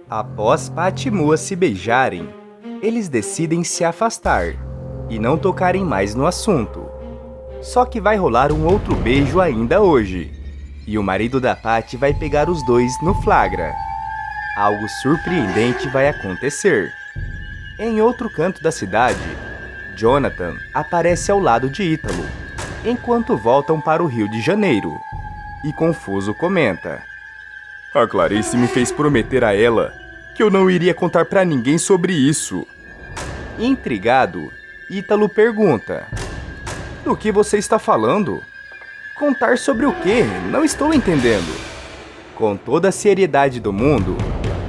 Após Pat e Moa se beijarem, eles decidem se afastar e não tocarem mais no assunto. Só que vai rolar um outro beijo ainda hoje, e o marido da Pat vai pegar os dois no flagra. Algo surpreendente vai acontecer. Em outro canto da cidade, Jonathan aparece ao lado de Ítalo, enquanto voltam para o Rio de Janeiro, e confuso comenta: A Clarice me fez prometer a ela que eu não iria contar pra ninguém sobre isso. Intrigado, Ítalo pergunta: Do que você está falando? Contar sobre o quê? Não estou entendendo. Com toda a seriedade do mundo,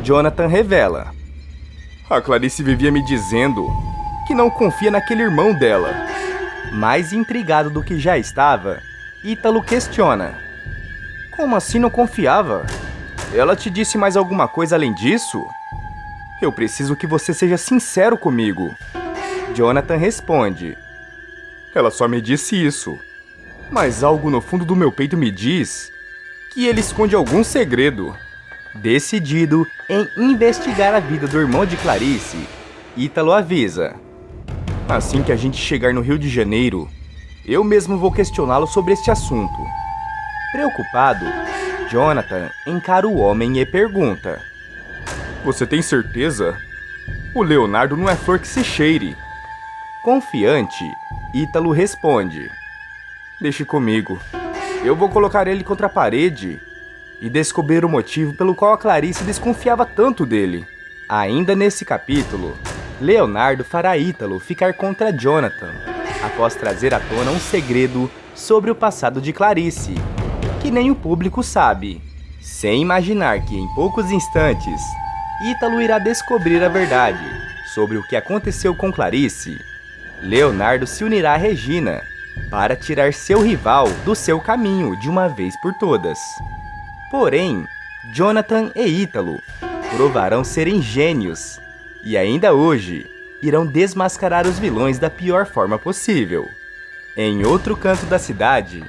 Jonathan revela: A Clarice vivia me dizendo que não confia naquele irmão dela. Mais intrigado do que já estava, Ítalo questiona: Como assim não confiava? Ela te disse mais alguma coisa além disso? Eu preciso que você seja sincero comigo. Jonathan responde: Ela só me disse isso. Mas algo no fundo do meu peito me diz que ele esconde algum segredo. Decidido em investigar a vida do irmão de Clarice, Ítalo avisa: Assim que a gente chegar no Rio de Janeiro, eu mesmo vou questioná-lo sobre este assunto. Preocupado, Jonathan encara o homem e pergunta: Você tem certeza? O Leonardo não é flor que se cheire. Confiante, Ítalo responde: Deixe comigo. Eu vou colocar ele contra a parede e descobrir o motivo pelo qual a Clarice desconfiava tanto dele. Ainda nesse capítulo, Leonardo fará Ítalo ficar contra Jonathan, após trazer à tona um segredo sobre o passado de Clarice, que nem o público sabe, sem imaginar que em poucos instantes, Ítalo irá descobrir a verdade sobre o que aconteceu com Clarice. Leonardo se unirá a Regina para tirar seu rival do seu caminho de uma vez por todas. Porém, Jonathan e Ítalo provarão serem gênios e ainda hoje irão desmascarar os vilões da pior forma possível. Em outro canto da cidade,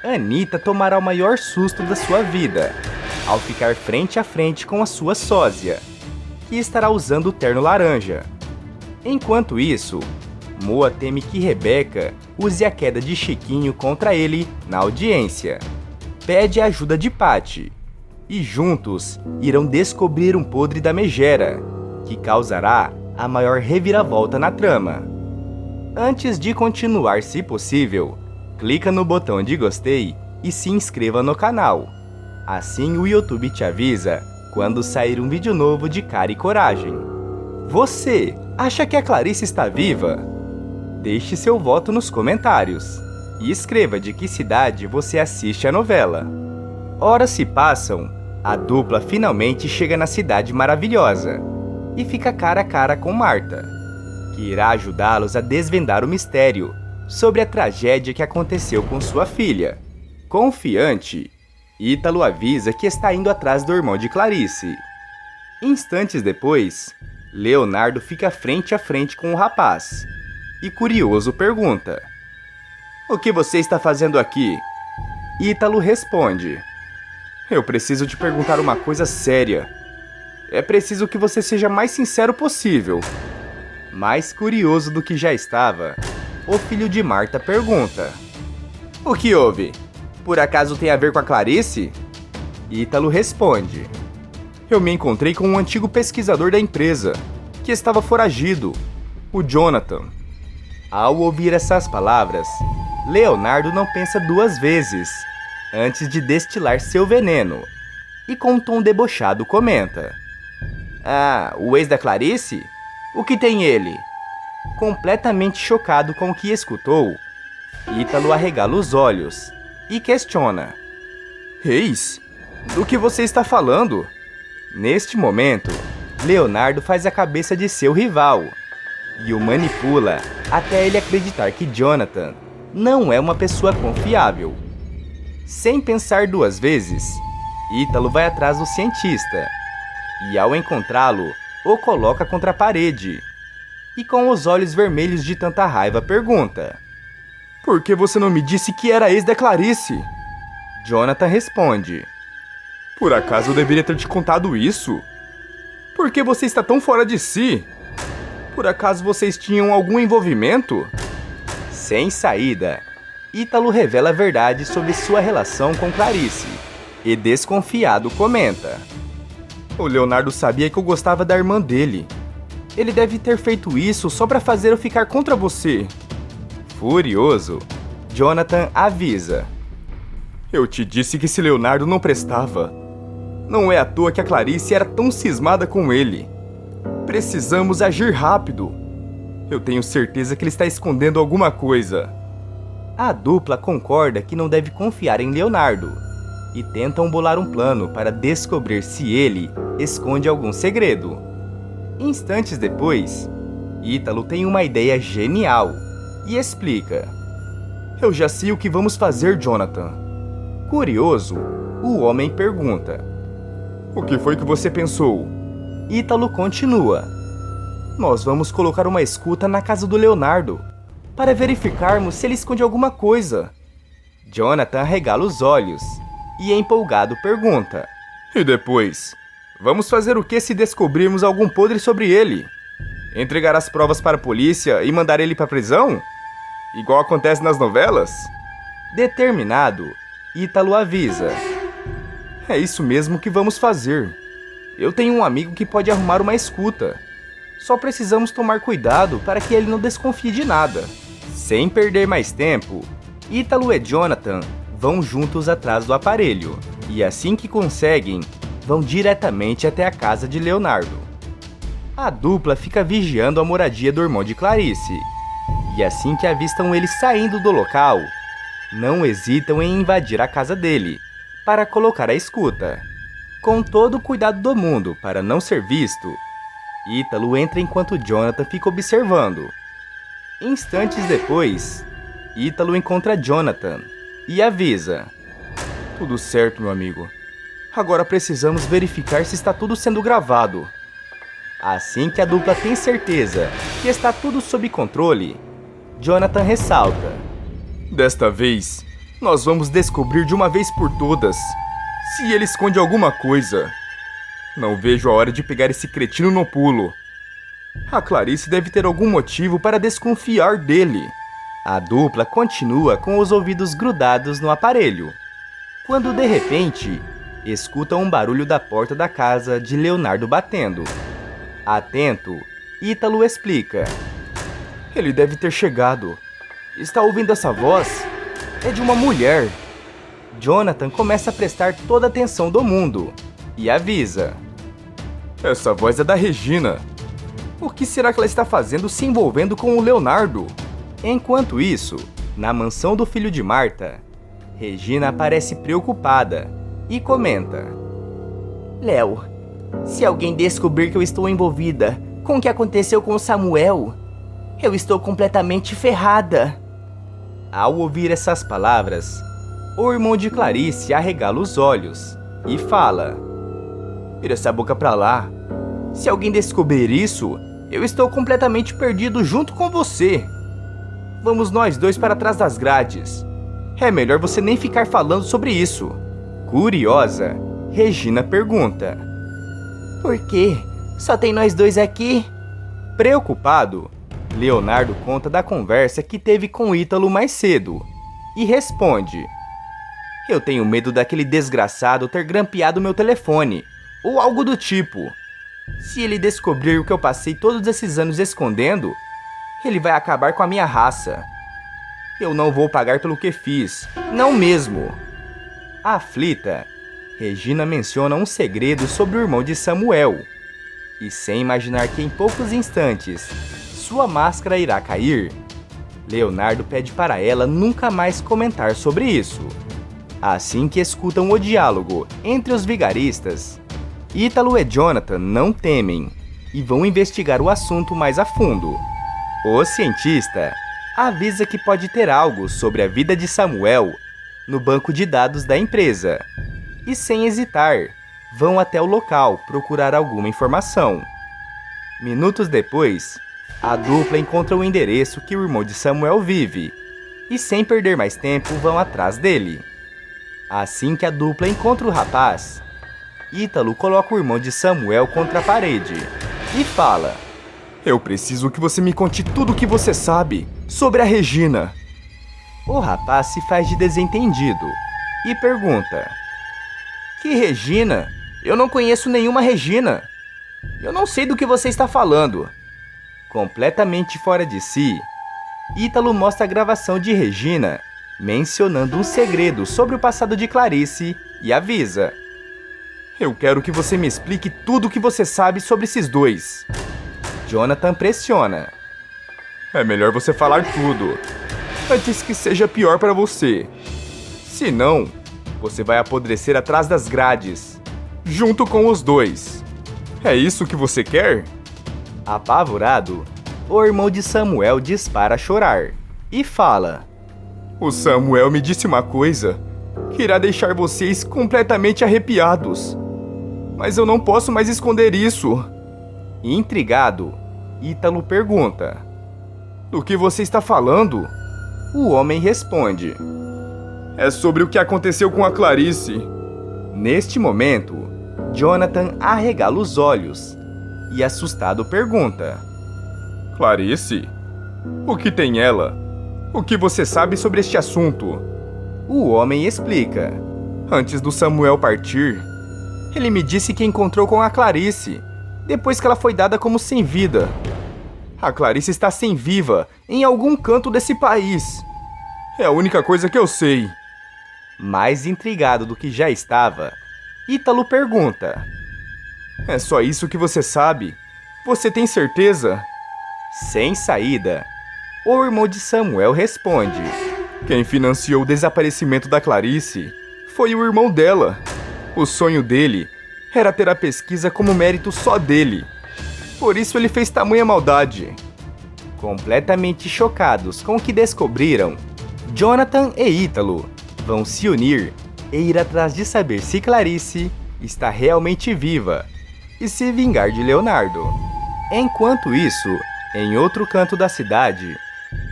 Anitta tomará o maior susto da sua vida ao ficar frente a frente com a sua sósia, que estará usando o terno laranja. Enquanto isso, Moa teme que Rebeca use a queda de Chiquinho contra ele na audiência. Pede a ajuda de Pat, e juntos irão descobrir um podre da megera, que causará a maior reviravolta na trama. Antes de continuar, se possível, clica no botão de gostei e se inscreva no canal. Assim o YouTube te avisa quando sair um vídeo novo de Cara e Coragem. Você acha que a Clarice está viva? Deixe seu voto nos comentários e escreva de que cidade você assiste a novela. Horas se passam, a dupla finalmente chega na cidade maravilhosa e fica cara a cara com Marta, que irá ajudá-los a desvendar o mistério sobre a tragédia que aconteceu com sua filha. Confiante, Ítalo avisa que está indo atrás do irmão de Clarice. Instantes depois, Leonardo fica frente a frente com o rapaz e, curioso, pergunta: O que você está fazendo aqui? Ítalo responde: Eu preciso te perguntar uma coisa séria. É preciso que você seja mais sincero possível. Mais curioso do que já estava, o filho de Marta pergunta: O que houve? Por acaso tem a ver com a Clarice? Ítalo responde: Eu me encontrei com um antigo pesquisador da empresa, que estava foragido, o Jonathan. Ao ouvir essas palavras, Leonardo não pensa duas vezes antes de destilar seu veneno, e com um tom debochado comenta: Ah, o ex da Clarice? O que tem ele? Completamente chocado com o que escutou, Ítalo arregala os olhos e questiona: Ex? Do que você está falando? Neste momento, Leonardo faz a cabeça de seu rival e o manipula até ele acreditar que Jonathan não é uma pessoa confiável. Sem pensar duas vezes, Ítalo vai atrás do cientista e, ao encontrá-lo, o coloca contra a parede e, com os olhos vermelhos de tanta raiva, pergunta: Por que você não me disse que era ex da Clarice? Jonathan responde: Por acaso eu deveria ter te contado isso? Por que você está tão fora de si? Por acaso vocês tinham algum envolvimento? Sem saída, Ítalo revela a verdade sobre sua relação com Clarice e, desconfiado, comenta: O Leonardo sabia que eu gostava da irmã dele. Ele deve ter feito isso só pra fazer eu ficar contra você. Furioso, Jonathan avisa: Eu te disse que esse Leonardo não prestava. Não é à toa que a Clarice era tão cismada com ele. Precisamos agir rápido. Eu tenho certeza que ele está escondendo alguma coisa. A dupla concorda que não deve confiar em Leonardo e tentam bolar um plano para descobrir se ele esconde algum segredo. Instantes depois, Ítalo tem uma ideia genial e explica: Eu já sei o que vamos fazer, Jonathan. Curioso, o homem pergunta: O que foi que você pensou? Ítalo continua: Nós vamos colocar uma escuta na casa do Leonardo para verificarmos se ele esconde alguma coisa. Jonathan arregala os olhos e, empolgado, pergunta: E depois? Vamos fazer o que se descobrirmos algum podre sobre ele? Entregar as provas para a polícia e mandar ele para a prisão? Igual acontece nas novelas? Determinado, Ítalo avisa: É isso mesmo que vamos fazer. Eu tenho um amigo que pode arrumar uma escuta. Só precisamos tomar cuidado para que ele não desconfie de nada. Sem perder mais tempo, Ítalo e Jonathan vão juntos atrás do aparelho e, assim que conseguem, vão diretamente até a casa de Leonardo. A dupla fica vigiando a moradia do irmão de Clarice e, assim que avistam ele saindo do local, não hesitam em invadir a casa dele para colocar a escuta. Com todo o cuidado do mundo para não ser visto, Ítalo entra enquanto Jonathan fica observando. Instantes depois, Ítalo encontra Jonathan e avisa: Tudo certo, meu amigo. Agora precisamos verificar se está tudo sendo gravado. Assim que a dupla tem certeza que está tudo sob controle, Jonathan ressalta: Desta vez, nós vamos descobrir de uma vez por todas se ele esconde alguma coisa. Não vejo a hora de pegar esse cretino no pulo. A Clarice deve ter algum motivo para desconfiar dele. A dupla continua com os ouvidos grudados no aparelho, quando de repente escutam um barulho da porta da casa de Leonardo batendo. Atento, Ítalo explica: Ele deve ter chegado. Está ouvindo essa voz? É de uma mulher. Jonathan começa a prestar toda a atenção do mundo e avisa: Essa voz é da Regina. O que será que ela está fazendo se envolvendo com o Leonardo? Enquanto isso, na mansão do filho de Marta, Regina parece preocupada e comenta: Léo, se alguém descobrir que eu estou envolvida com o que aconteceu com o Samuel, eu estou completamente ferrada. Ao ouvir essas palavras, o irmão de Clarice arregala os olhos e fala: Vira essa boca pra lá. Se alguém descobrir isso, eu estou completamente perdido junto com você. Vamos nós dois para trás das grades. É melhor você nem ficar falando sobre isso. Curiosa, Regina pergunta: Por quê? Só tem nós dois aqui? Preocupado, Leonardo conta da conversa que teve com Ítalo mais cedo e responde: Eu tenho medo daquele desgraçado ter grampeado meu telefone, ou algo do tipo. Se ele descobrir o que eu passei todos esses anos escondendo, ele vai acabar com a minha raça. Eu não vou pagar pelo que fiz, não mesmo. Aflita, Regina menciona um segredo sobre o irmão de Samuel, e sem imaginar que em poucos instantes sua máscara irá cair, Leonardo pede para ela nunca mais comentar sobre isso. Assim que escutam o diálogo entre os vigaristas, Ítalo e Jonathan não temem e vão investigar o assunto mais a fundo. O cientista avisa que pode ter algo sobre a vida de Samuel no banco de dados da empresa e, sem hesitar, vão até o local procurar alguma informação. Minutos depois, a dupla encontra o endereço que o irmão de Samuel vive e, sem perder mais tempo, vão atrás dele. Assim que a dupla encontra o rapaz, Ítalo coloca o irmão de Samuel contra a parede e fala: Eu preciso que você me conte tudo o que você sabe sobre a Regina. O rapaz se faz de desentendido e pergunta: Que Regina? Eu não conheço nenhuma Regina. Eu não sei do que você está falando. Completamente fora de si, Ítalo mostra a gravação de Regina mencionando um segredo sobre o passado de Clarice e avisa: Eu quero que você me explique tudo o que você sabe sobre esses dois. Jonathan pressiona: É melhor você falar tudo, antes que seja pior para você. Senão, você vai apodrecer atrás das grades, junto com os dois. É isso que você quer? Apavorado, o irmão de Samuel dispara a chorar e fala: O Samuel me disse uma coisa que irá deixar vocês completamente arrepiados. Mas eu não posso mais esconder isso. Intrigado, Ítalo pergunta: Do que você está falando? O homem responde: É sobre o que aconteceu com a Clarice. Neste momento, Jonathan arregala os olhos e, assustado, pergunta: Clarice? O que tem ela? O que você sabe sobre este assunto? O homem explica: Antes do Samuel partir, ele me disse que encontrou com a Clarice, depois que ela foi dada como sem vida. A Clarice está sem viva em algum canto desse país. É a única coisa que eu sei. Mais intrigado do que já estava, Ítalo pergunta: É só isso que você sabe? Você tem certeza? Sem saída, o irmão de Samuel responde: Quem financiou o desaparecimento da Clarice foi o irmão dela. O sonho dele era ter a pesquisa como mérito só dele. Por isso ele fez tamanha maldade. Completamente chocados com o que descobriram, Jonathan e Ítalo vão se unir e ir atrás de saber se Clarice está realmente viva e se vingar de Leonardo. Enquanto isso, em outro canto da cidade,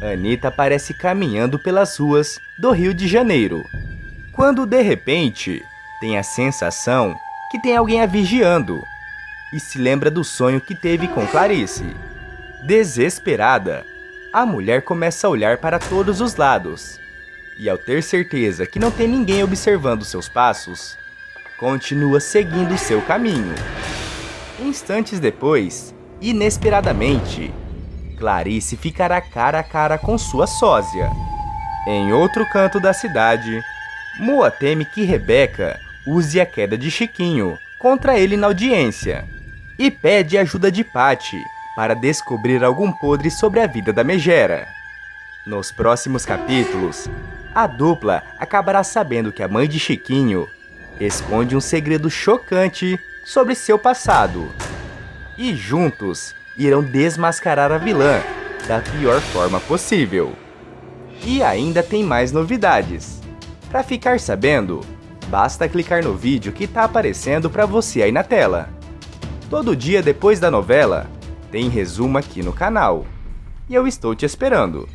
Anita aparece caminhando pelas ruas do Rio de Janeiro, quando de repente tem a sensação que tem alguém a vigiando e se lembra do sonho que teve com Clarice. Desesperada, a mulher começa a olhar para todos os lados e, ao ter certeza que não tem ninguém observando seus passos, continua seguindo seu caminho. Instantes depois, inesperadamente, Clarice ficará cara a cara com sua sósia. Em outro canto da cidade, Moa teme que Rebeca use a queda de Chiquinho contra ele na audiência e pede ajuda de Patty para descobrir algum podre sobre a vida da megera. Nos próximos capítulos, a dupla acabará sabendo que a mãe de Chiquinho esconde um segredo chocante sobre seu passado e juntos irão desmascarar a vilã da pior forma possível. E ainda tem mais novidades. Para ficar sabendo, basta clicar no vídeo que está aparecendo para você aí na tela. Todo dia depois da novela, tem resumo aqui no canal. E eu estou te esperando.